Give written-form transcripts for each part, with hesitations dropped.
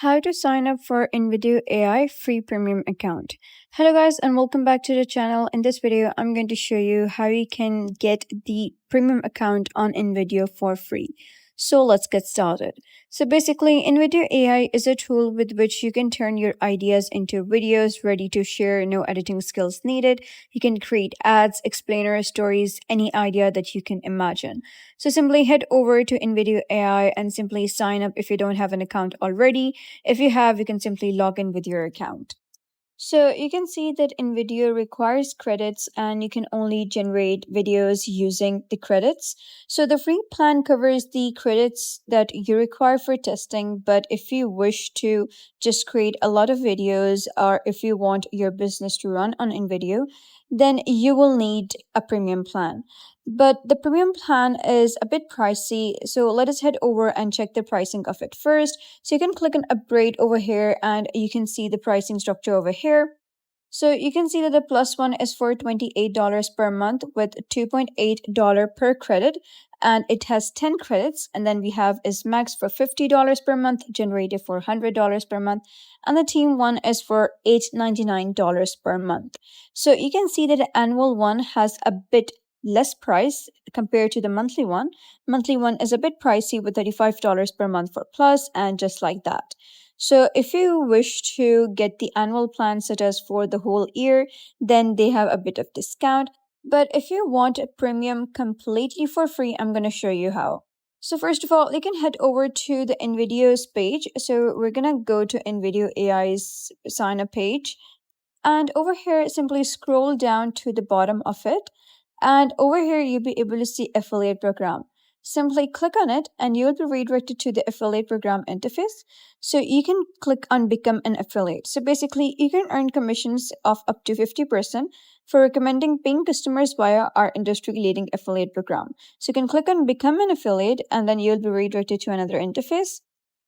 How to sign up for InVideo AI free premium account. Hello guys and welcome back to the channel. In this video, I'm going to show you how you can get the premium account on InVideo for free. So let's get started. So basically, InVideo AI is a tool with which you can turn your ideas into videos ready to share, no editing skills needed. You can create ads, explainers, stories, any idea that you can imagine. So simply head over to InVideo AI and simply sign up if you don't have an account already. If you have, you can simply log in with your account. So you can see that InVideo requires credits and you can only generate videos using the credits. So the free plan covers the credits that you require for testing, but if you wish to just create a lot of videos or if you want your business to run on InVideo, then you will need a premium plan. But the premium plan is a bit pricey, so let us head over and check the pricing of it first. So you can click on upgrade over here and you can see the pricing structure over here. So you can see that the plus one is for $28 per month with $2.8 per credit, and it has 10 credits. And then we have is max for $50 per month, generative for $100 per month, and the team one is for $899 per month. So you can see that the annual one has a bit less price compared to the monthly one. Monthly one is a bit pricey with $35 per month for plus, and just like that. So if you wish to get the annual plan such as for the whole year, then they have a bit of discount. But if you want a premium completely for free, I'm going to show you how. So first of all, you can head over to the InVideo's page. So we're going to go to InVideo AI's sign up page. And over here, simply scroll down to the bottom of it. And over here, you'll be able to see affiliate program. Simply click on it and you'll be redirected to the affiliate program interface. So you can click on become an affiliate. So basically, you can earn commissions of up to 50% for recommending paying customers via our industry leading affiliate program. So you can click on become an affiliate and then you'll be redirected to another interface.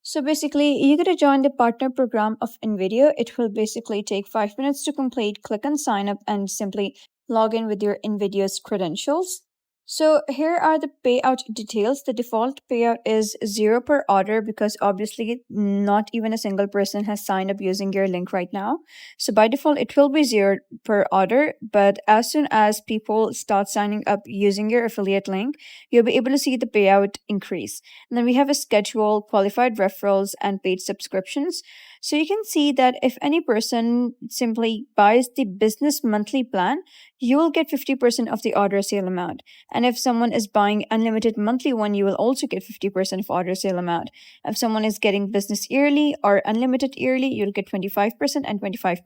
So basically, you gotta join the partner program of InVideo. It will basically take 5 minutes to complete. Click on sign up and simply log in with your InVideo's credentials. So here are the payout details. The default payout is 0 per order because obviously not even a single person has signed up using your link right now. So by default, it will be 0 per order. But as soon as people start signing up using your affiliate link, you'll be able to see the payout increase. And then we have a schedule, qualified referrals, and paid subscriptions. So you can see that if any person simply buys the business monthly plan, you will get 50% of the order sale amount. And if someone is buying unlimited monthly one, you will also get 50% of order sale amount. If someone is getting business yearly or unlimited yearly, you'll get 25% and 25%.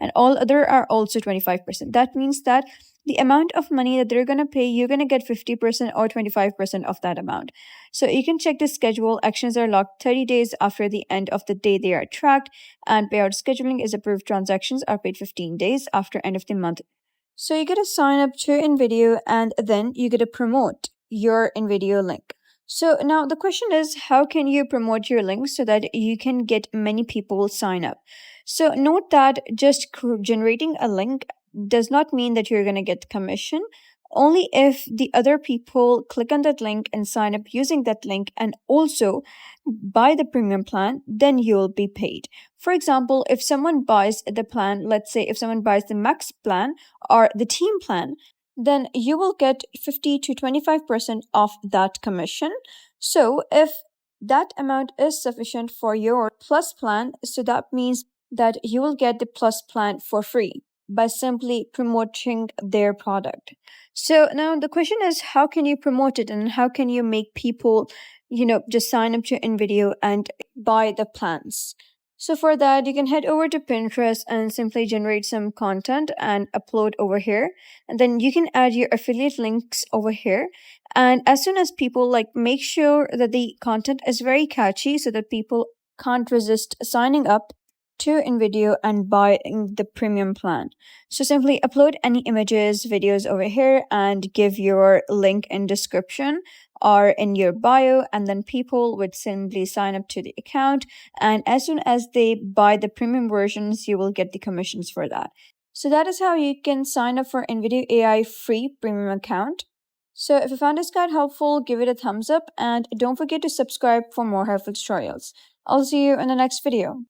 And all other are also 25%. That means that the amount of money that they're going to pay, you're going to get 50% or 25% of that amount. So you can check the schedule. Actions are locked 30 days after the end of the day they are tracked, and payout scheduling is approved. Transactions are paid 15 days after end of the month. So you get to sign up to InVideo and then you get to promote your InVideo link. So now the question is, how can you promote your link so that you can get many people sign up? So note that just generating a link does not mean that you're going to get commission. Only if the other people click on that link and sign up using that link and also buy the premium plan, then you'll be paid. For example, if someone buys the plan, let's say if someone buys the max plan or the team plan, then you will get 50 to 25% of that commission. So if that amount is sufficient for your plus plan, so that means that you will get the plus plan for free by simply promoting their product. So now the question is, how can you promote it and how can you make people, just sign up to InVideo and buy the plans? So for that, you can head over to Pinterest and simply generate some content and upload over here. And then you can add your affiliate links over here. And as soon as people make sure that the content is very catchy so that people can't resist signing up to InVideo and buying the premium plan. So simply upload any images, videos over here and give your link in description or in your bio, and then people would simply sign up to the account, and as soon as they buy the premium versions, you will get the commissions for that. So that is how you can sign up for InVideo AI free premium account. So if you found this guide helpful, give it a thumbs up and don't forget to subscribe for more helpful tutorials. I'll see you in the next video.